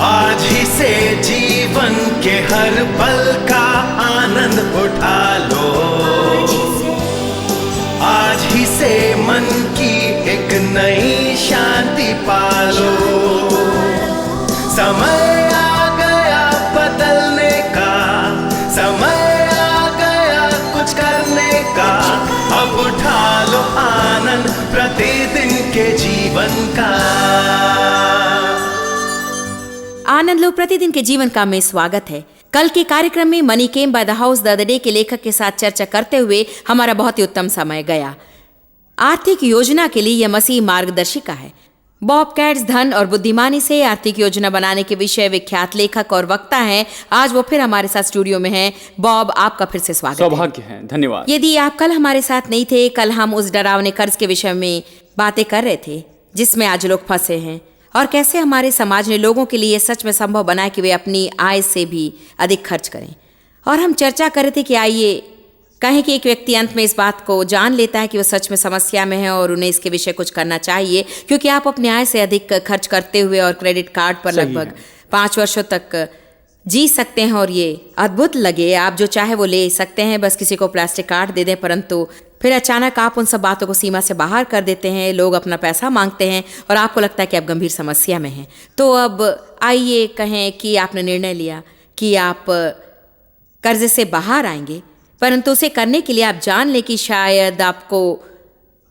आज ही से जीवन के हर पल का आनंद उठा लो। आज ही से मन की एक नई शांति पालो। समय आ गया बदलने का, समय आ गया कुछ करने का। अब उठा लो आनंद प्रतिदिन के जीवन का। आनंद लो प्रतिदिन के जीवन का में स्वागत है। कल के कार्यक्रम में money came by the house the day के लेखक के साथ चर्चा करते हुए हमारा बहुत ही उत्तम समय गया। आर्थिक योजना के लिए यह मसीह मार्गदर्शिका है। बॉब कैट्स धन और बुद्धिमानी से आर्थिक योजना बनाने के विषय विख्यात लेखक और वक्ता हैं। आज वो फिर हमारे साथ स्टूडियो में हैं। बॉब, आपका फिर से स्वागत है। सौभाग्य है, धन्यवाद। यदि आप कल हमारे साथ नहीं थे, कल हम उस डरावने कर्ज के विषय में बातें कर रहे थे जिसमें आज लोग फंसे हैं और कैसे हमारे समाज ने लोगों के लिए सच में संभव बनाया कि वे अपनी आय से भी अधिक खर्च करें। और हम चर्चा कर रहे थे कि आइए कहें कि एक व्यक्ति अंत में इस बात को जान लेता है कि वो सच में समस्या में है और उन्हें इसके विषय कुछ करना चाहिए, क्योंकि आप अपनी आय से अधिक खर्च करते हुए और क्रेडिट कार्ड पर लगभग 5 वर्षों तक जी सकते हैं। और ये अद्भुत लगे, आप जो चाहे वो ले सकते हैं, बस किसी को प्लास्टिक कार्ड दे दें। परंतु फिर अचानक आप उन सब बातों को सीमा से बाहर कर देते हैं, लोग अपना पैसा मांगते हैं और आपको लगता है कि आप गंभीर समस्या में हैं। तो अब आइए कहें कि आपने निर्णय लिया कि आप कर्जे से बाहर आएंगे, परंतु उसे करने के लिए आप जान लें कि शायद आपको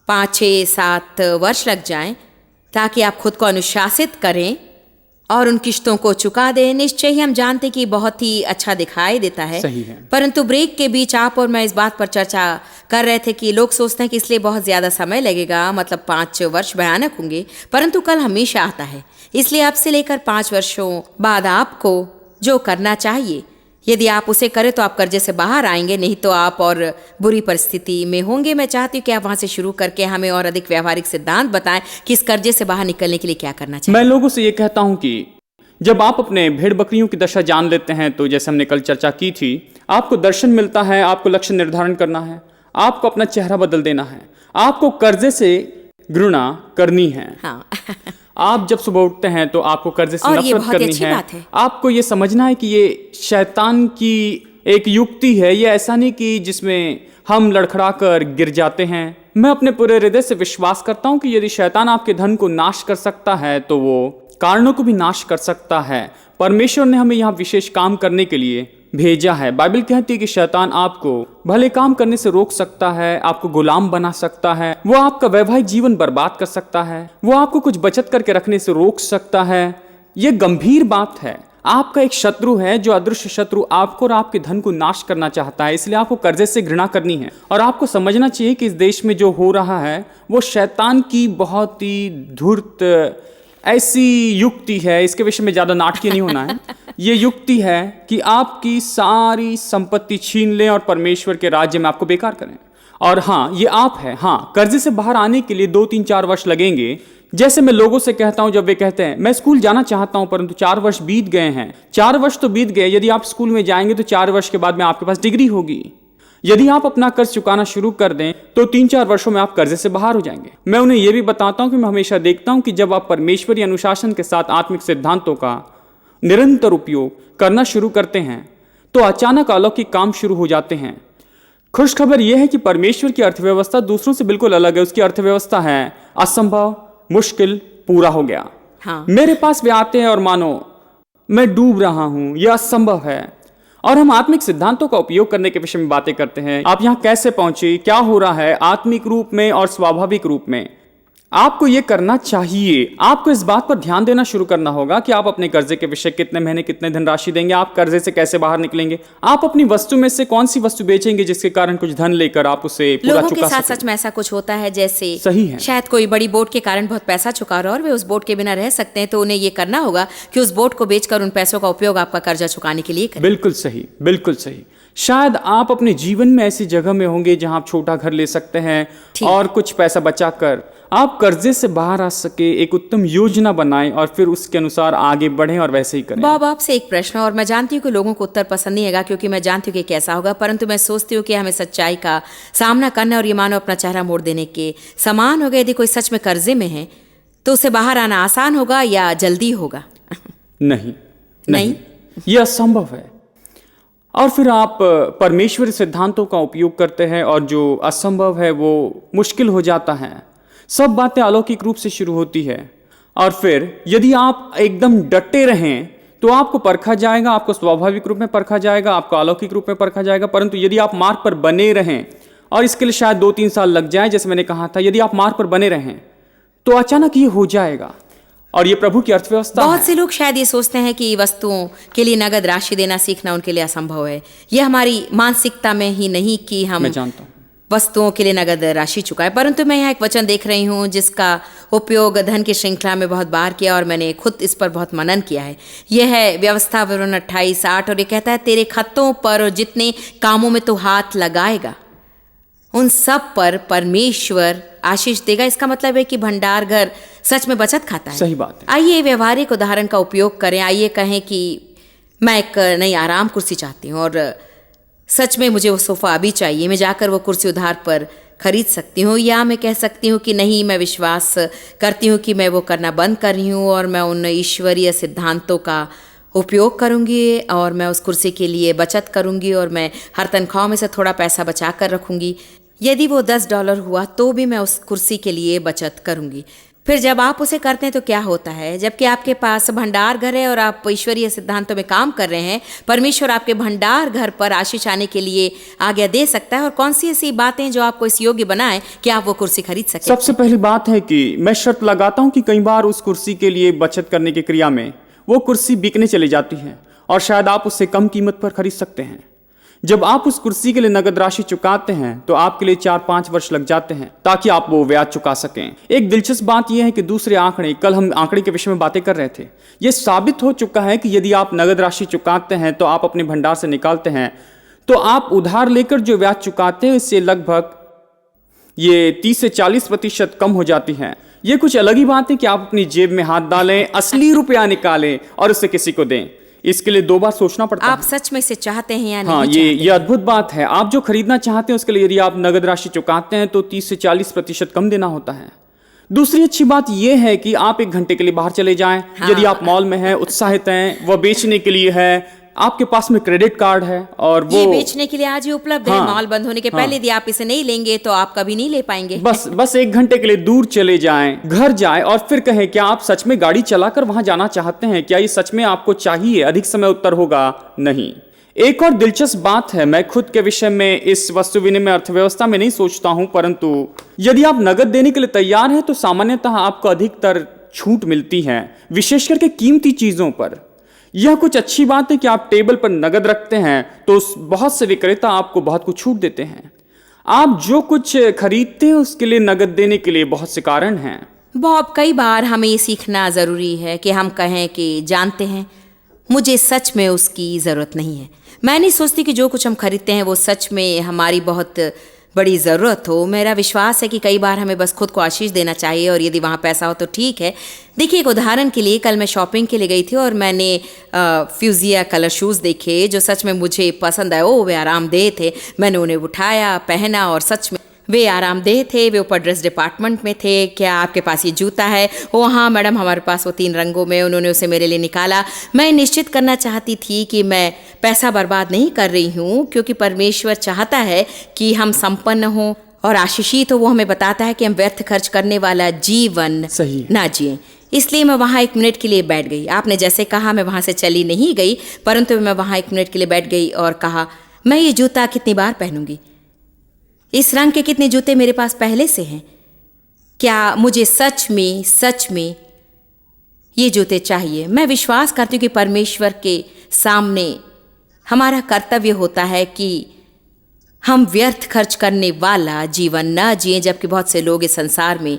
5, 6, 7 वर्ष लग जाएं ताकि आप खुद को अनुशासित करें और उन किश्तों को चुका दें। निश्चय ही हम जानते कि बहुत ही अच्छा दिखाई देता है, सही है। परंतु ब्रेक के बीच आप और मैं इस बात पर चर्चा कर रहे थे कि लोग सोचते हैं कि इसलिए बहुत ज़्यादा समय लगेगा, मतलब 5 वर्ष भयानक होंगे, परंतु कल हमेशा आता है। इसलिए अब से लेकर 5 वर्षों बाद आपको जो करना चाहिए, यदि आप उसे करें तो आप कर्जे से बाहर आएंगे, नहीं तो आप और बुरी परिस्थिति में होंगे। मैं चाहती हूँ कि आप वहाँ से शुरू करके हमें और अधिक व्यावहारिक सिद्धांत बताएं कि इस कर्जे से बाहर निकलने के लिए क्या करना चाहिए। मैं लोगों से ये कहता हूँ कि जब आप अपने भेड़ बकरियों की दशा जान लेते हैं तो जैसे हमने कल चर्चा की थी, आपको दर्शन मिलता है, आपको लक्ष्य निर्धारण करना है, आपको अपना चेहरा बदल देना है, आपको कर्जे से घृणा करनी है। हाँ। आप जब सुबह उठते हैं तो आपको कर्जे से नफरत करनी है। आपको ये समझना है कि ये शैतान की एक युक्ति है। ये ऐसा नहीं कि जिसमें हम लड़खड़ा कर गिर जाते हैं। मैं अपने पूरे हृदय से विश्वास करता हूं कि यदि शैतान आपके धन को नाश कर सकता है तो वो कारणों को भी नाश कर सकता है। परमेश्वर ने हमें यहाँ विशेष काम करने के लिए भेजा है। बाइबल कहती है कि शैतान आपको भले काम करने से रोक सकता है, आपको गुलाम बना सकता है, वो आपका वैवाहिक जीवन बर्बाद कर सकता है, वो आपको कुछ बचत करके रखने से रोक सकता है। ये गंभीर बात है। आपका एक शत्रु है, जो अदृश्य शत्रु आपको और आपके धन को नाश करना चाहता है। इसलिए आपको कर्जे से घृणा करनी है और आपको समझना चाहिए कि इस देश में जो हो रहा है वो शैतान की बहुत ही धूर्त ऐसी युक्ति है। इसके विषय में ज्यादा नाटकीय नहीं होना है। ये युक्ति है कि आपकी सारी संपत्ति छीन लें और परमेश्वर के राज्य में आपको बेकार करें। और हाँ, ये आप है। हाँ, कर्जे से बाहर आने के लिए 2, 3, 4 वर्ष लगेंगे। जैसे मैं लोगों से कहता हूं, जब वे कहते हैं मैं स्कूल जाना चाहता हूं परंतु 4 वर्ष बीत गए हैं। 4 वर्ष तो बीत गए। यदि आप स्कूल में जाएंगे तो 4 वर्ष के बाद में आपके पास डिग्री होगी। यदि आप अपना कर्ज चुकाना शुरू कर दें तो 3-4 वर्षों में आप कर्जे से बाहर हो जाएंगे। मैं उन्हें यह भी बताता हूं कि मैं हमेशा देखता हूं कि जब आप परमेश्वरी अनुशासन के साथ आत्मिक सिद्धांतों का निरंतर उपयोग करना शुरू करते हैं तो अचानक अलौकिक काम शुरू हो जाते हैं। खुशखबर यह है कि परमेश्वर की अर्थव्यवस्था दूसरों से बिल्कुल अलग है। उसकी अर्थव्यवस्था है असंभव, मुश्किल, पूरा हो गया। हाँ। मेरे पास वे आते हैं और मानो मैं डूब रहा हूं, यह असंभव है। और हम आत्मिक सिद्धांतों का उपयोग करने के विषय में बातें करते हैं। आप यहां कैसे पहुंचे, क्या हो रहा है आत्मिक रूप में और स्वाभाविक रूप में। आपको यह करना चाहिए। आपको इस बात पर ध्यान देना शुरू करना होगा कि आप अपने कर्जे के विषय कितने महीने कितने धनराशि देंगे, आप कर्जे से कैसे बाहर निकलेंगे, आप अपनी वस्तु में से कौन सी वस्तु बेचेंगे जिसके कारण कुछ धन लेकर आप उसे पूरा लोगों चुका के साथ सकें। सच में ऐसा कुछ होता है, जैसे सही है। शायद कोई बड़ी बोट के कारण बहुत पैसा चुका रहा है और वे उस बोट के बिना रह सकते हैं, तो उन्हें ये करना होगा कि उस बोट को बेचकर उन पैसों का उपयोग आपका कर्जा चुकाने के लिए करें। बिल्कुल सही, बिल्कुल सही। शायद आप अपने जीवन में ऐसी जगह में होंगे जहां आप छोटा घर ले सकते हैं और कुछ पैसा बचाकर आप कर्जे से बाहर आ सके, एक उत्तम योजना बनाएं और फिर उसके अनुसार आगे बढ़ें और वैसे ही करें। बॉब, आपसे एक प्रश्न, और मैं जानती हूँ कि लोगों को उत्तर पसंद नहीं आएगा क्योंकि मैं जानती हूँ कि कैसा होगा, परंतु मैं सोचती हूँ कि हमें सच्चाई का सामना करना और ये मानो अपना चेहरा मोड़ देने के समान होगा। यदि कोई सच में कर्जे में है तो उसे बाहर आना आसान होगा या जल्दी होगा? नहीं, ये असंभव है। और फिर आप परमेश्वरी सिद्धांतों का उपयोग करते हैं और जो असंभव है वो मुश्किल हो जाता है। सब बातें अलौकिक रूप से शुरू होती है और फिर यदि आप एकदम डटे रहें तो आपको परखा जाएगा, आपको स्वाभाविक रूप में परखा जाएगा, आपको अलौकिक रूप में परखा जाएगा। परंतु यदि आप मार्ग पर बने रहें, और इसके लिए शायद 2-3 साल लग जाए, जैसे मैंने कहा था, यदि आप मार्ग पर बने रहें तो अचानक ये हो जाएगा। और ये प्रभु की अर्थव्यवस्था बहुत से लोग शायद ये सोचते हैं कि वस्तुओं के लिए नगद राशि देना सीखना उनके लिए असंभव है। ये हमारी मानसिकता में ही नहीं कि हम मैं जानता हूँ वस्तुओं के लिए नगद राशि चुकाए, परंतु मैं यहाँ एक वचन देख रही हूँ जिसका उपयोग धन की श्रृंखला में बहुत बार किया और मैंने खुद इस पर बहुत मनन किया है। यह है व्यवस्था विवरण 28:8 और ये कहता है, तेरे खत्तों पर और जितने कामों में तू हाथ लगाएगा उन सब पर परमेश्वर आशीष देगा। इसका मतलब है कि भंडार घर सच में बचत खाता है। सही बात है। आइए व्यवहारिक उदाहरण का उपयोग करें। आइए कहें कि मैं एक नई आराम कुर्सी चाहती हूँ और सच में मुझे वो सोफ़ा अभी चाहिए। मैं जाकर वो कुर्सी उधार पर खरीद सकती हूँ, या मैं कह सकती हूँ कि नहीं, मैं विश्वास करती हूँ कि मैं वो करना बंद कर रही हूँ और मैं उन ईश्वरीय सिद्धांतों का उपयोग करूँगी और मैं उस कुर्सी के लिए बचत करूँगी और मैं हर तनख्वाह में से थोड़ा पैसा बचा कर रखूँगी। यदि वो $10 हुआ तो भी मैं उस कुर्सी के लिए बचत करूँगी। फिर जब आप उसे करते हैं तो क्या होता है? जबकि आपके पास भंडार घर है और आप ईश्वरीय सिद्धांतों में काम कर रहे हैं, परमेश्वर आपके भंडार घर पर आशीष आने के लिए आज्ञा दे सकता है। और कौन सी ऐसी बातें जो आपको इस योग्य बनाए कि आप वो कुर्सी खरीद सकें? सबसे पहली बात है कि मैं शर्त लगाता हूं कि कई बार उस कुर्सी के लिए बचत करने की क्रिया में वो कुर्सी बिकने चली जाती है और शायद आप उससे कम कीमत पर खरीद सकते हैं। जब आप उस कुर्सी के लिए नगद राशि चुकाते हैं तो आपके लिए 4-5 वर्ष लग जाते हैं ताकि आप वो ब्याज चुका सकें। एक दिलचस्प बात यह है कि दूसरे आंकड़े, कल हम आंकड़े के विषय में बातें कर रहे थे, यह साबित हो चुका है कि यदि आप नगद राशि चुकाते हैं तो आप अपने भंडार से निकालते हैं तो आप उधार लेकर जो ब्याज चुकाते हैं इससे लगभग ये 30 से 40% कम हो जाती है। ये कुछ अलग ही बात है कि आप अपनी जेब में हाथ डालें, असली रुपया निकालें और उसे किसी को दें। इसके लिए 2 बार सोचना पड़ता है। आप सच में इसे चाहते हैं या नहीं? हाँ, ये अद्भुत बात है। आप जो खरीदना चाहते हैं उसके लिए यदि आप नगद राशि चुकाते हैं तो 30 से 40% कम देना होता है। दूसरी अच्छी बात यह है कि आप 1 घंटे के लिए बाहर चले जाएं। हाँ। यदि आप मॉल में हैं, उत्साहित हैं, वह बेचने के लिए है, आपके पास में क्रेडिट कार्ड है और वो ये बेचने के लिए आज ही उपलब्ध है। मॉल बंद होने के पहले यदि आप इसे नहीं लेंगे तो आप कभी नहीं ले पाएंगे। बस 1 घंटे के लिए दूर चले जाएं, घर जाएं और फिर कहें क्या आप सच में गाड़ी चलाकर वहां जाना चाहते हैं? क्या ये सच में आपको चाहिए? अधिक समय उत्तर होगा नहीं। एक और दिलचस्प बात है, मैं खुद के विषय में इस वस्तु विनिमय अर्थव्यवस्था में नहीं सोचता हूं, परंतु यदि आप नगद देने के लिए तैयार हैं तो सामान्यतः आपको अधिकतर छूट मिलती है, विशेष करके कीमती चीजों पर। यह कुछ अच्छी बात है कि आप टेबल पर नगद रखते हैं तो बहुत से विक्रेता आपको बहुत कुछ छूट देते हैं। आप जो कुछ खरीदते हैं उसके लिए नगद देने के लिए बहुत से कारण हैं। बहुत कई बार हमें ये सीखना जरूरी है कि हम कहें कि जानते हैं, मुझे सच में उसकी जरूरत नहीं है। मैं नहीं सोचती कि जो कुछ हम खरीदते हैं वो सच में हमारी बहुत बड़ी ज़रूरत हो। मेरा विश्वास है कि कई बार हमें बस खुद को आशीष देना चाहिए और यदि वहाँ पैसा हो तो ठीक है। देखिए, एक उदाहरण के लिए, कल मैं शॉपिंग के लिए गई थी और मैंने फ्यूजिया कलर शूज़ देखे जो सच में मुझे पसंद आए। वे आरामदेह थे। मैंने उन्हें उठाया, पहना और सच में वे आरामदेह थे। वे ऊपर ड्रेस डिपार्टमेंट में थे। क्या आपके पास ये जूता है? ओ हाँ मैडम, हमारे पास वो 3 रंगों में। उन्होंने उसे मेरे लिए निकाला। मैं निश्चित करना चाहती थी कि मैं पैसा बर्बाद नहीं कर रही हूँ, क्योंकि परमेश्वर चाहता है कि हम संपन्न हों और आशीषित हो। वो हमें बताता है कि हम व्यर्थ खर्च करने वाला जीवन ना जिए। इसलिए मैं वहाँ 1 मिनट के लिए बैठ गई। आपने जैसे कहा, मैं वहाँ से चली नहीं गई, परंतु मैं वहाँ 1 मिनट के लिए बैठ गई और कहा, मैं ये जूता कितनी बार पहनूंगी? इस रंग के कितने जूते मेरे पास पहले से हैं? क्या मुझे सच में ये जूते चाहिए? मैं विश्वास करती हूँ कि परमेश्वर के सामने हमारा कर्तव्य होता है कि हम व्यर्थ खर्च करने वाला जीवन न जिए, जबकि बहुत से लोग इस संसार में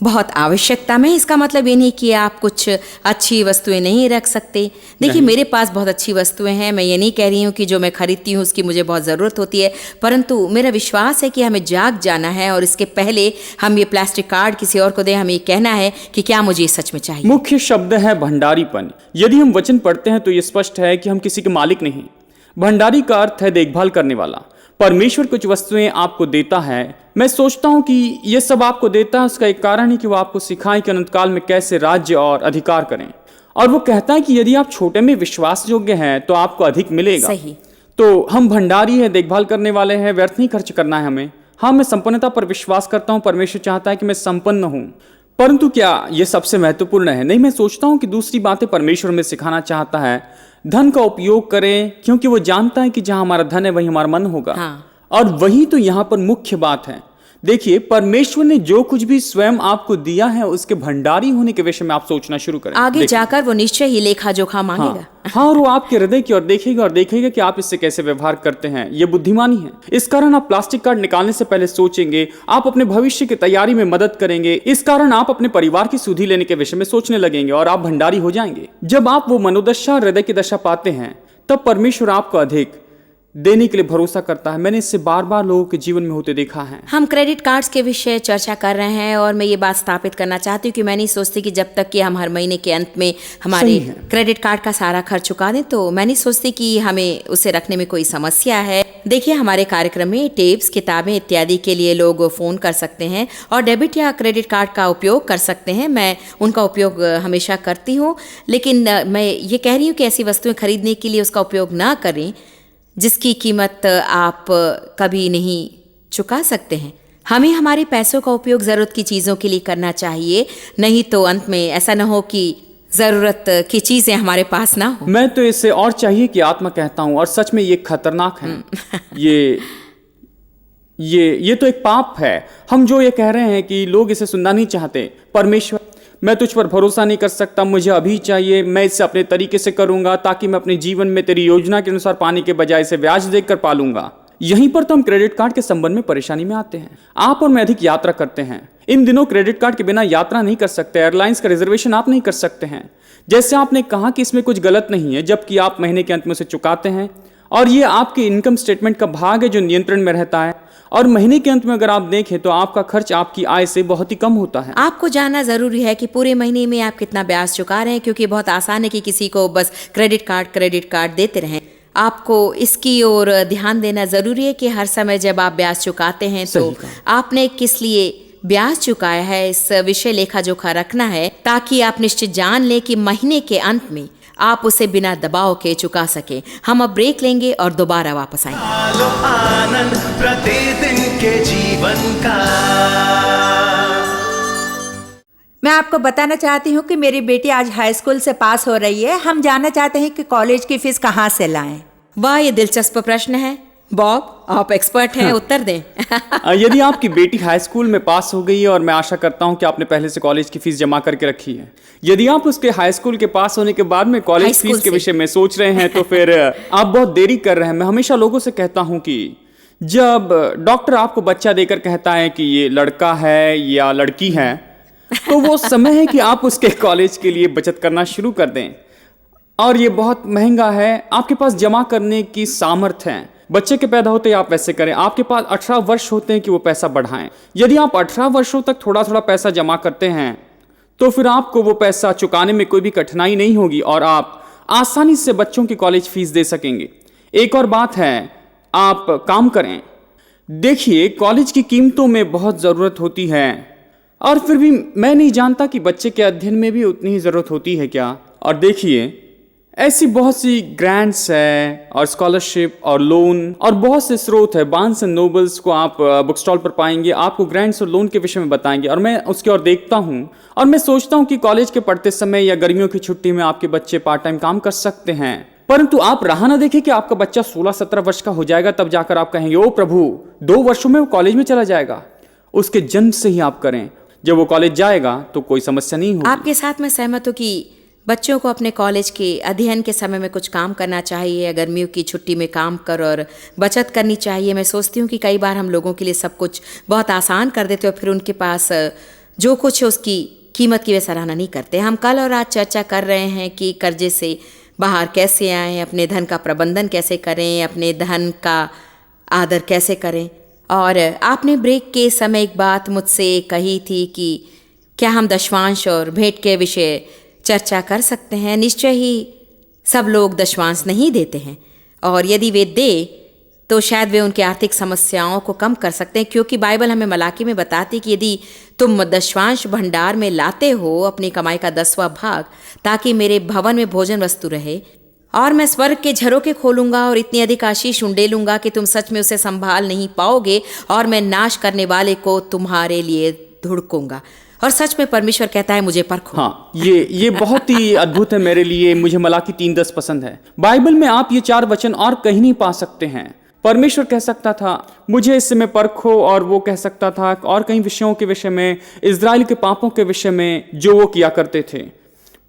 बहुत आवश्यकता में। इसका मतलब ये नहीं कि आप कुछ अच्छी वस्तुएं नहीं रख सकते। देखिए, मेरे पास बहुत अच्छी वस्तुएं हैं। मैं ये नहीं कह रही हूँ कि जो मैं खरीदती हूँ उसकी मुझे बहुत ज़रूरत होती है, परंतु मेरा विश्वास है कि हमें जाग जाना है और इसके पहले हम ये प्लास्टिक कार्ड किसी और को दें, हमें ये कहना है कि क्या मुझे सच में चाहिए। मुख्य शब्द है भंडारीपन। यदि हम वचन पढ़ते हैं तो ये स्पष्ट है कि हम किसी के मालिक नहीं। भंडारी का अर्थ है देखभाल करने वाला। परमेश्वर कुछ वस्तुएं आपको देता है। मैं सोचता हूं कि यह सब आपको देता है, उसका एक कारण है कि वो आपको सिखाए कि अनंतकाल में कैसे राज्य और अधिकार करें। और वो कहता है कि यदि आप छोटे में विश्वास योग्य हैं तो आपको अधिक मिलेगा। सही। तो हम भंडारी हैं, देखभाल करने वाले हैं, व्यर्थ नहीं खर्च करना है हमें। हाँ, मैं संपन्नता पर विश्वास करता हूँ, परमेश्वर चाहता है कि मैं संपन्न हूँ, परंतु क्या ये सबसे महत्वपूर्ण है? नहीं, मैं सोचता हूँ कि दूसरी बातें परमेश्वर में सिखाना चाहता है। धन का उपयोग करें क्योंकि वो जानता है कि जहां हमारा धन है वहीं हमारा मन होगा। हाँ। और वही तो यहाँ पर मुख्य बात है। देखिए, परमेश्वर ने जो कुछ भी स्वयं आपको दिया है उसके भंडारी होने के विषय में आप सोचना शुरू करें। आगे जाकर वो निश्चय ही लेखा जोखा मांगेगा। हाँ, और वो आपके हृदय की ओर देखेगा और देखेगा कि आप इससे कैसे व्यवहार करते हैं। ये बुद्धिमानी है। इस कारण आप प्लास्टिक कार्ड निकालने से पहले सोचेंगे, आप अपने भविष्य की तैयारी में मदद करेंगे। इस कारण आप अपने परिवार की सुधि लेने के विषय में सोचने लगेंगे और आप भंडारी हो जाएंगे। जब आप वो मनोदशा हृदय की दशा पाते हैं तब परमेश्वर आपको अधिक देने के लिए भरोसा करता है। मैंने इससे बार बार लोगों के जीवन में होते देखा है। हम क्रेडिट कार्ड्स के विषय चर्चा कर रहे हैं और मैं ये बात स्थापित करना चाहती हूँ कि मैं नहीं सोचती कि जब तक कि हम हर महीने के अंत में हमारे क्रेडिट कार्ड का सारा खर्च चुका दें तो मैं नहीं सोचती कि हमें उसे रखने में कोई समस्या है। देखिए, हमारे कार्यक्रम में टेप्स, किताबें इत्यादि के लिए लोग फोन कर सकते हैं और डेबिट या क्रेडिट कार्ड का उपयोग कर सकते हैं। मैं उनका उपयोग हमेशा करती हूँ, लेकिन मैं ये कह रही हूँ कि ऐसी वस्तुएं खरीदने के लिए उसका उपयोग ना करें जिसकी कीमत आप कभी नहीं चुका सकते हैं। हमें हमारे पैसों का उपयोग ज़रूरत की चीज़ों के लिए करना चाहिए, नहीं तो अंत में ऐसा ना हो कि ज़रूरत की चीज़ें हमारे पास ना हो। मैं तो इसे और चाहिए कि आत्मा कहता हूँ, और सच में ये खतरनाक है। ये तो एक पाप है। हम जो ये कह रहे हैं कि लोग इसे सुनना नहीं चाहते। परमेश्वर, मैं तुझ पर भरोसा नहीं कर सकता, मुझे अभी चाहिए, मैं इसे अपने तरीके से करूंगा ताकि मैं अपने जीवन में तेरी योजना के अनुसार पाने के बजाय इसे ब्याज देकर पालूंगा। यहीं पर तो हम क्रेडिट कार्ड के संबंध में परेशानी में आते हैं। आप और मैं अधिक यात्रा करते हैं। इन दिनों क्रेडिट कार्ड के बिना यात्रा नहीं कर सकते। एयरलाइंस का रिजर्वेशन आप नहीं कर सकते हैं। जैसे आपने कहा कि इसमें कुछ गलत नहीं है, जबकि आप महीने के अंत में उसे चुकाते हैं और ये आपके इनकम स्टेटमेंट का भाग है जो नियंत्रण में रहता है। और महीने के अंत में अगर आप देखें तो आपका खर्च आपकी आय से बहुत ही कम होता है। आपको जानना जरूरी है कि पूरे महीने में आप कितना ब्याज चुका रहे हैं, क्योंकि बहुत आसान है कि किसी को बस क्रेडिट कार्ड देते रहें। आपको इसकी ओर ध्यान देना जरूरी है कि हर समय जब आप ब्याज चुकाते हैं तो आपने किस लिए ब्याज चुकाया है, इस विषय लेखा जोखा रखना है ताकि आप निश्चित जान लें कि महीने के अंत में आप उसे बिना दबाव के चुका सके। हम अब ब्रेक लेंगे और दोबारा वापस आएंगे। लो आनंद प्रतिदिन के जीवन का। मैं आपको बताना चाहती हूँ कि मेरी बेटी आज हाई स्कूल से पास हो रही है। हम जानना चाहते हैं कि कॉलेज की फीस कहाँ से लाएं। वाह, ये दिलचस्प प्रश्न है। बॉब, आप एक्सपर्ट हैं, उत्तर दें। यदि आपकी बेटी हाई स्कूल में पास हो गई है, और मैं आशा करता हूं कि आपने पहले से कॉलेज की फीस जमा करके रखी है, यदि आप उसके हाई स्कूल के पास होने के बाद में कॉलेज फीस के विषय में सोच रहे हैं तो फिर आप बहुत देरी कर रहे हैं। मैं हमेशा लोगों से कहता हूं कि जब डॉक्टर आपको बच्चा देकर कहता है कि ये लड़का है या लड़की है, तो वो समय है कि आप उसके कॉलेज के लिए बचत करना शुरू कर दें। और ये बहुत महंगा है। आपके पास जमा करने की सामर्थ्य है। बच्चे के पैदा होते ही आप वैसे करें। आपके पास 18 वर्ष होते हैं कि वो पैसा बढ़ाएं। यदि आप 18 वर्षों तक थोड़ा थोड़ा पैसा जमा करते हैं तो फिर आपको वो पैसा चुकाने में कोई भी कठिनाई नहीं होगी और आप आसानी से बच्चों की कॉलेज फीस दे सकेंगे। एक और बात है, आप काम करें। देखिए, कॉलेज की कीमतों में बहुत ज़रूरत होती है और फिर भी मैं नहीं जानता कि बच्चे के अध्ययन में भी उतनी ही ज़रूरत होती है क्या। और देखिए, ऐसी बहुत सी ग्रांट्स है और स्कॉलरशिप और लोन और बहुत से स्रोत है। बार्न्स एंड नोबल्स को आप बुक स्टॉल पर पाएंगे, आपको ग्रांट्स और लोन के विषय में बताएंगे। और मैं उसकी ओर देखता हूँ और मैं सोचता हूँ कि कॉलेज के पढ़ते समय या गर्मियों की छुट्टी में आपके बच्चे पार्ट टाइम काम कर सकते हैं। परंतु आप राह ना देखें कि आपका बच्चा 16-17 वर्ष का हो जाएगा, तब जाकर आप कहेंगे ओ प्रभु 2 वर्षों में वो कॉलेज में चला जाएगा। उसके जन्म से ही आप करें। जब वो कॉलेज जाएगा तो कोई समस्या नहीं होगी। आपके साथ मैं सहमत हूँ कि बच्चों को अपने कॉलेज के अध्ययन के समय में कुछ काम करना चाहिए, गर्मियों की छुट्टी में काम कर और बचत करनी चाहिए। मैं सोचती हूँ कि कई बार हम लोगों के लिए सब कुछ बहुत आसान कर देते और फिर उनके पास जो कुछ है उसकी कीमत की वे सराहना नहीं करते। हम कल और आज चर्चा कर रहे हैं कि कर्जे से बाहर कैसे आएँ, अपने धन का प्रबंधन कैसे करें, अपने धन का आदर कैसे करें। और आपने ब्रेक के समय एक बात मुझसे कही थी कि क्या हम दशवांश और भेंट के विषय चर्चा कर सकते हैं। निश्चय ही सब लोग दशवांश नहीं देते हैं और यदि वे दे तो शायद वे उनकी आर्थिक समस्याओं को कम कर सकते हैं, क्योंकि बाइबल हमें मलाकी में बताती कि यदि तुम दशवांश भंडार में लाते हो अपनी कमाई का 10वां भाग, ताकि मेरे भवन में भोजन वस्तु रहे, और मैं स्वर्ग के झरोखे खोलूंगा और इतनी अधिक आशीष उंडेलूंगा कि तुम सच में उसे संभाल नहीं पाओगे, और मैं नाश करने वाले को तुम्हारे लिए धुड़कूंगा। और सच में परमेश्वर कहता है, मुझे परखो। हाँ, ये बहुत ही अद्भुत है मेरे लिए। मुझे मलाकी 3:10 पसंद है। बाइबल में आप ये 4 वचन और कहीं नहीं पा सकते हैं। परमेश्वर कह सकता था, मुझे इस समय परखो, और वो कह सकता था और कई विषयों के विषय में, इजराइल के पापों के विषय में जो वो किया करते थे।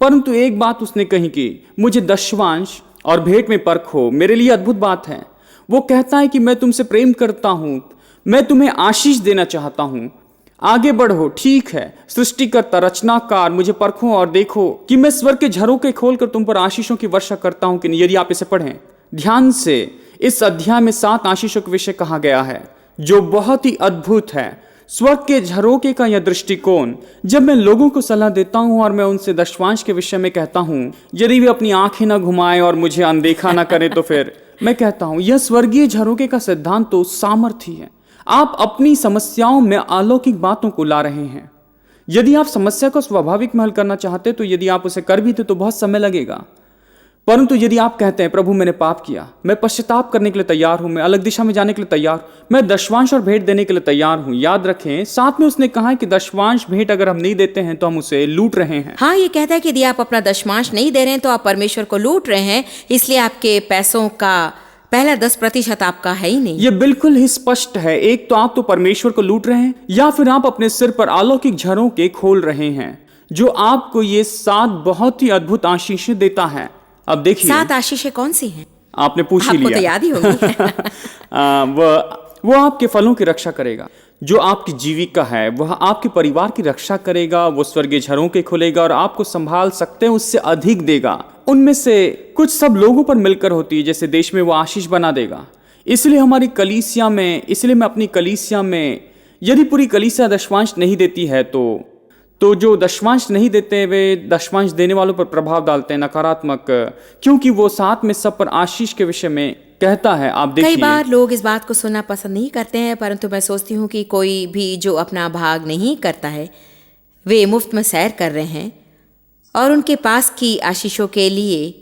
परंतु एक बात उसने कही कि मुझे दशवांश और भेंट में परखो। मेरे लिए अद्भुत बात है। वो कहता है कि मैं तुमसे प्रेम करता हूं, मैं तुम्हें आशीष देना चाहता हूं, आगे बढ़ो। ठीक है, सृष्टिकर्ता, रचनाकार, मुझे परखो और देखो कि मैं स्वर्ग के झरोखे खोलकर तुम पर आशीषों की वर्षा करता हूं कि नहीं। यदि आप इसे पढ़ें ध्यान से, इस अध्याय में 7 आशीषों के विषय कहा गया है, जो बहुत ही अद्भुत है। स्वर्ग के झरोखे का यह दृष्टिकोण, जब मैं लोगों को सलाह देता हूं और मैं उनसे दशवांश के विषय में कहता हूं, यदि वे अपनी आंखें ना घुमाएं और मुझे अनदेखा ना करें, तो फिर मैं कहता हूं यह स्वर्गीय झरोखे का सिद्धांत तो सामर्थ्य है। आप अपनी समस्याओं में अलौकिक बातों को ला रहे हैं। यदि आप समस्या को स्वाभाविक में हल करना चाहते, तो यदि आप उसे कर भी थे तो बहुत समय लगेगा। परंतु यदि आप कहते हैं, प्रभु मैंने पाप किया, मैं पश्चाताप करने के लिए तैयार हूं, मैं अलग दिशा में जाने के लिए तैयार, मैं दशवांश और भेंट देने के लिए तैयार हूं। याद रखें, साथ में उसने कहा है कि दशवांश भेंट अगर हम नहीं देते हैं तो हम उसे लूट रहे हैं। हाँ, ये कहता है कि यदि आप अपना दशमांश नहीं दे रहे हैं तो आप परमेश्वर को लूट रहे हैं, इसलिए आपके पैसों का पहला 10% आपका है ही नहीं। ये बिल्कुल ही स्पष्ट है। एक तो आप तो परमेश्वर को लूट रहे हैं, या फिर आप अपने सिर पर अलौकिक झरोखे खोल रहे हैं, जो आपको ये 7 बहुत ही अद्भुत आशीषें देता है। अब देखिए 7 आशीषें कौन सी हैं? आपने पूछ ही लिया। आपको तो याद ही होगी। वो आपके फलों की रक्षा करेगा, जो आपकी जीविका है वह आपके परिवार की रक्षा करेगा। वो स्वर्गीय झरोखे खोलेगा और आपको संभाल सकते हैं, उससे अधिक देगा। उनमें से कुछ सब लोगों पर मिलकर होती है, जैसे देश में वो आशीष बना देगा। इसलिए हमारी कलीसिया में, इसलिए मैं अपनी कलीसिया में, यदि पूरी कलीसिया दशवांश नहीं देती है तो जो दशवांश नहीं देते वे दशवांश देने वालों पर प्रभाव डालते हैं, नकारात्मक, क्योंकि वो साथ में सब पर आशीष के विषय में कहता है। आप देखिए, कई बार लोग इस बात को सुनना पसंद नहीं करते हैं, परंतु मैं सोचती हूँ कि कोई भी जो अपना भाग नहीं करता है, वे मुफ्त में सैर कर रहे हैं और उनके पास की आशीषों के लिए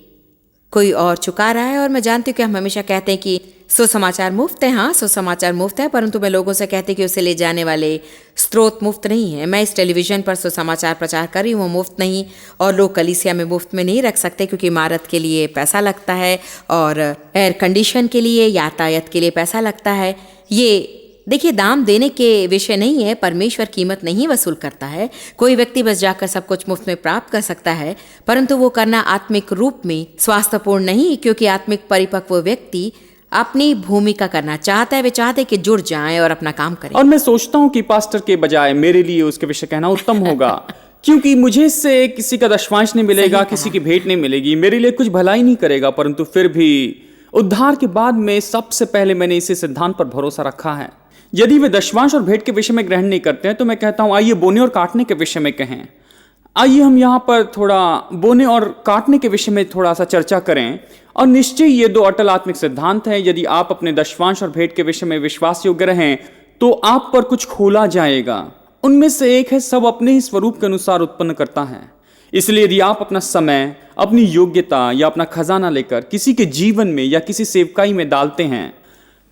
कोई और चुका रहा है। और मैं जानती हूँ कि हम हमेशा कहते हैं कि सुसमाचार मुफ्त है। हाँ, सुसमाचार मुफ्त है, परंतु मैं लोगों से कहती कि उसे ले जाने वाले स्रोत मुफ्त नहीं है। मैं इस टेलीविज़न पर सुसमाचार प्रचार कर रही हूँ, वो मुफ्त नहीं, और लोग कलीसिया में मुफ्त में नहीं रख सकते, क्योंकि इमारत के लिए पैसा लगता है और एयर कंडीशन के लिए, यातायात के लिए पैसा लगता है। ये देखिए, दाम देने के विषय नहीं है। परमेश्वर कीमत नहीं वसूल करता है। कोई व्यक्ति बस जाकर सब कुछ मुफ्त में प्राप्त कर सकता है, परंतु वो करना आत्मिक रूप में स्वास्थ्यपूर्ण नहीं, क्योंकि आत्मिक परिपक्व व्यक्ति अपनी भूमिका करना चाहता है। वे चाहते हैं कि जुड़ जाएं और अपना काम करें। और मैं सोचता हूँ कि पास्टर के बजाय मेरे लिए उसके विषय कहना उत्तम होगा, क्योंकि मुझे इससे किसी का दशवांश नहीं मिलेगा, किसी की भेंट नहीं मिलेगी, मेरे लिए कुछ भलाई नहीं करेगा। परंतु फिर भी उद्धार के बाद में सबसे पहले मैंने इसी सिद्धांत पर भरोसा रखा है। यदि वे दशवांश और भेंट के विषय में ग्रहण नहीं करते हैं, तो मैं कहता हूं आइए बोने और काटने के विषय में कहें। आइए हम यहाँ पर थोड़ा बोने और काटने के विषय में थोड़ा सा चर्चा करें। और निश्चय ये 2 अटल आत्मिक सिद्धांत हैं। यदि आप अपने दशवांश और भेंट के विषय में विश्वास योग्य रहें, तो आप पर कुछ खोला जाएगा। उनमें से एक है, सब अपने ही स्वरूप के अनुसार उत्पन्न करता है। इसलिए यदि आप अपना समय, अपनी योग्यता या अपना खजाना लेकर किसी के जीवन में या किसी सेवकाई में डालते हैं,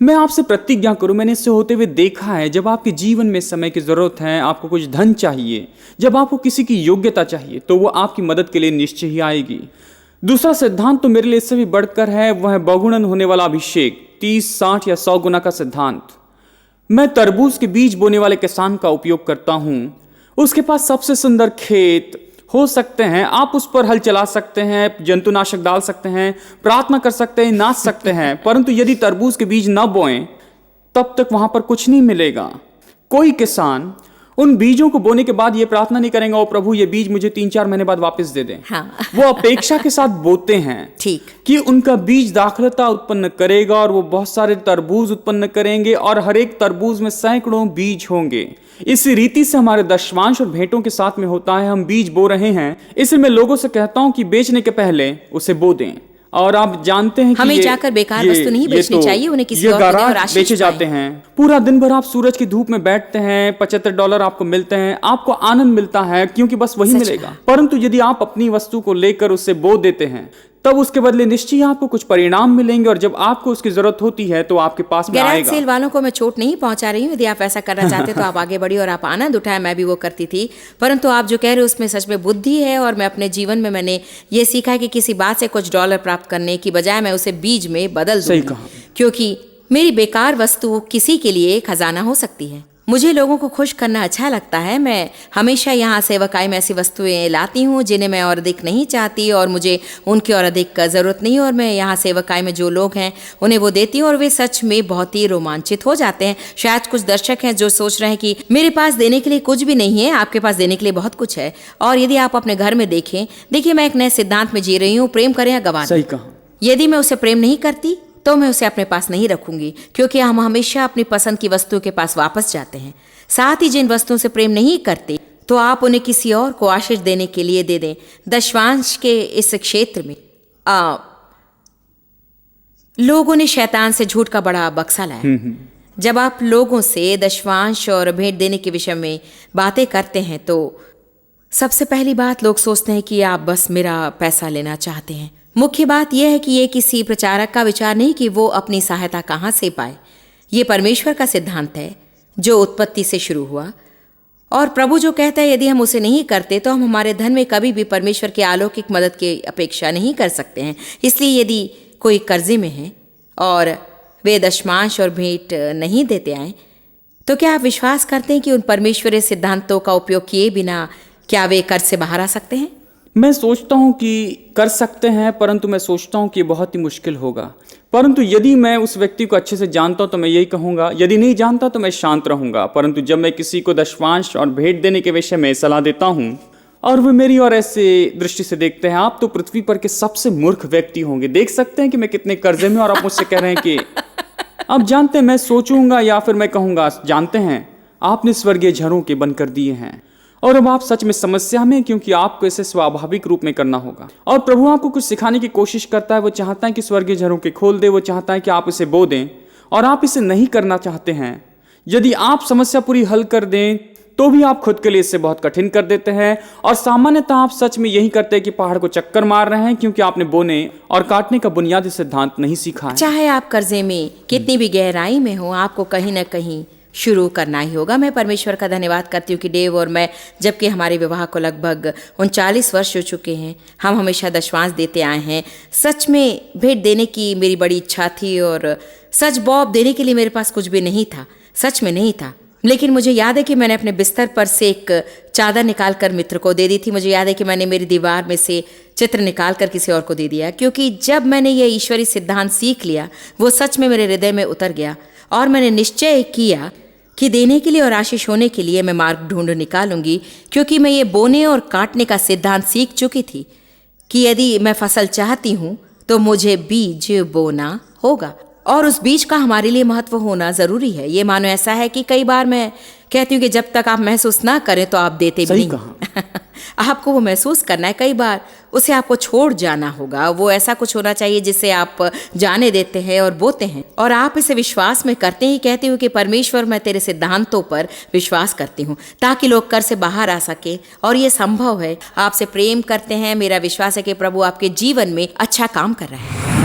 मैं आपसे प्रतिज्ञा करूं, मैंने इससे होते हुए देखा है, जब आपके जीवन में समय की जरूरत है, आपको कुछ धन चाहिए, जब आपको किसी की योग्यता चाहिए, तो वो आपकी मदद के लिए निश्चय ही आएगी। दूसरा सिद्धांत तो मेरे लिए इससे भी बढ़कर है, वह है बहुगुणन होने वाला अभिषेक, 30, 60 या 100 गुना का सिद्धांत। मैं तरबूज के बीज बोने वाले किसान का उपयोग करता हूं। उसके पास सबसे सुंदर खेत हो सकते हैं, आप उस पर हल चला सकते हैं, जंतुनाशक डाल सकते हैं, प्रार्थना कर सकते हैं, नाच सकते हैं, परंतु यदि तरबूज के बीज न बोएं, तब तक वहां पर कुछ नहीं मिलेगा। कोई किसान उन बीजों को बोने के बाद ये प्रार्थना नहीं करेंगे, ओ प्रभु ये बीज मुझे 3-4 महीने बाद वापस दे दें। हाँ। वो अपेक्षा के साथ बोते हैं, ठीक, कि उनका बीज दाखलता उत्पन्न करेगा और वो बहुत सारे तरबूज उत्पन्न करेंगे और हर एक तरबूज में सैकड़ों बीज होंगे। इसी रीति से हमारे दशवांश और भेंटों के साथ में होता है। हम बीज बो रहे हैं, इसलिए मैं लोगों से कहता हूं कि बेचने के पहले उसे बो दें। और आप जानते हैं कि हमें जाकर बेकार वस्तु नहीं बेचनी चाहिए, उन्हें किसी और को दें और आशीष बेचे जाते हैं। पूरा दिन भर आप सूरज की धूप में बैठते हैं, $75 आपको मिलते हैं, आपको आनंद मिलता है क्योंकि बस वही मिलेगा। परंतु यदि आप अपनी वस्तु को लेकर उससे बो देते हैं तब उसके बदले निश्चय आपको कुछ परिणाम मिलेंगे, और जब आपको उसकी जरूरत होती है तो आपके पास में आएगा। गैराज सेल वालों को मैं चोट नहीं पहुंचा रही हूँ। यदि आप ऐसा करना चाहते तो आप आगे बढ़िए और आप आनंद उठाएं, मैं भी वो करती थी। परंतु आप जो कह रहे हो उसमें सच में बुद्धि है, और मैं अपने जीवन में मैंने ये सीखा है कि किसी बात से कुछ डॉलर प्राप्त करने की बजाय मैं उसे बीज में बदल दूं। सही कहा। क्योंकि मेरी बेकार वस्तु किसी के लिए खजाना हो सकती है। मुझे लोगों को खुश करना अच्छा लगता है। मैं हमेशा यहाँ सेवकाई में ऐसी वस्तुएं लाती हूँ जिन्हें मैं और अधिक नहीं चाहती, और मुझे उनकी और अधिक ज़रूरत नहीं, और मैं यहाँ सेवकाई में जो लोग हैं उन्हें वो देती हूँ, और वे सच में बहुत ही रोमांचित हो जाते हैं। शायद कुछ दर्शक हैं जो सोच रहे हैं कि मेरे पास देने के लिए कुछ भी नहीं है। आपके पास देने के लिए बहुत कुछ है। और यदि आप अपने घर में देखिए मैं एक नए सिद्धांत में जी रही हूँ, प्रेम करें या गवा दें। सही कहा। यदि मैं उसे प्रेम नहीं करती तो मैं उसे अपने पास नहीं रखूंगी, क्योंकि हम हमेशा अपनी पसंद की वस्तुओं के पास वापस जाते हैं। साथ ही जिन वस्तुओं से प्रेम नहीं करते तो आप उन्हें किसी और को आशीष देने के लिए दे दें। दशवांश के इस क्षेत्र में लोगों ने शैतान से झूठ का बड़ा बक्सा लाया। जब आप लोगों से दशवांश और भेंट देने के विषय में बातें करते हैं तो सबसे पहली बात लोग सोचते हैं कि आप बस मेरा पैसा लेना चाहते हैं। मुख्य बात यह है कि ये किसी प्रचारक का विचार नहीं कि वो अपनी सहायता कहाँ से पाए। ये परमेश्वर का सिद्धांत है जो उत्पत्ति से शुरू हुआ, और प्रभु जो कहता है यदि हम उसे नहीं करते तो हम हमारे धन में कभी भी परमेश्वर की अलौकिक मदद की अपेक्षा नहीं कर सकते हैं। इसलिए यदि कोई कर्जे में है और वे दशमांश और भेंट नहीं देते आए तो क्या आप विश्वास करते हैं कि उन परमेश्वरीय सिद्धांतों का उपयोग किए बिना क्या वे कर्ज से बाहर आ सकते हैं? मैं सोचता हूँ कि कर सकते हैं, परंतु मैं सोचता हूँ कि बहुत ही मुश्किल होगा। परंतु यदि मैं उस व्यक्ति को अच्छे से जानता हूँ तो मैं यही कहूँगा, यदि नहीं जानता तो मैं शांत रहूँगा। परंतु जब मैं किसी को दशवांश और भेंट देने के विषय में सलाह देता हूँ और वे मेरी और ऐसे दृष्टि से देखते हैं, आप तो पृथ्वी पर के सबसे मूर्ख व्यक्ति होंगे, देख सकते हैं कि मैं कितने कर्जे में, और आप मुझसे कह रहे हैं कि अब जानते हैं, मैं सोचूंगा या फिर मैं कहूँगा, जानते हैं आपने स्वर्गीय झरोखे बंद कर दिए हैं और अब आप सच में समस्या में, क्योंकि आपको इसे स्वाभाविक रूप में करना होगा। और प्रभु आपको कुछ सिखाने की कोशिश करता है। वो चाहता है कि स्वर्गीय झरोखे खोल दे, वो चाहता है कि आप इसे बो दें, और आप इसे नहीं करना चाहते हैं। यदि आप समस्या पूरी हल कर दें तो भी आप खुद के लिए इसे बहुत कठिन कर देते हैं, और सामान्यतः आप सच में यही करते हैं कि पहाड़ को चक्कर मार रहे हैं, क्योंकि आपने बोने और काटने का बुनियादी सिद्धांत नहीं सीखा है। चाहे आप कर्जे में कितनी भी गहराई में हो, आपको कहीं ना कहीं शुरू करना ही होगा। मैं परमेश्वर का धन्यवाद करती हूँ कि डेव और मैं, जबकि हमारे विवाह को लगभग 39 वर्ष हो चुके हैं, हम हमेशा दशवांश देते आए हैं। सच में भेंट देने की मेरी बड़ी इच्छा थी, और सच बॉब देने के लिए मेरे पास कुछ भी नहीं था, सच में नहीं था। लेकिन मुझे याद है कि मैंने अपने बिस्तर पर से एक चादर निकाल कर मित्र को दे दी थी। मुझे याद है कि मैंने मेरी दीवार में से चित्र निकाल कर किसी और को दे दिया, क्योंकि जब मैंने ये ईश्वरीय सिद्धांत सीख लिया वो सच में मेरे हृदय में उतर गया, और मैंने निश्चय किया कि देने के लिए और आशीष होने के लिए मैं मार्ग ढूंढ निकालूंगी, क्योंकि मैं ये बोने और काटने का सिद्धांत सीख चुकी थी कि यदि मैं फसल चाहती हूँ तो मुझे बीज बोना होगा, और उस बीज का हमारे लिए महत्व होना ज़रूरी है। ये मानो ऐसा है कि कई बार मैं कहती हूँ कि जब तक आप महसूस ना करें तो आप देते भी नहीं। आपको वो महसूस करना है, कई बार उसे आपको छोड़ जाना होगा। वो ऐसा कुछ होना चाहिए जिसे आप जाने देते हैं और बोते हैं, और आप इसे विश्वास में करते ही कहते हो कि परमेश्वर मैं तेरे सिद्धांतों पर विश्वास करती हूँ, ताकि लोग कर से बाहर आ सके। और ये संभव है, आपसे प्रेम करते हैं। मेरा विश्वास है कि प्रभु आपके जीवन में अच्छा काम कर रहा है।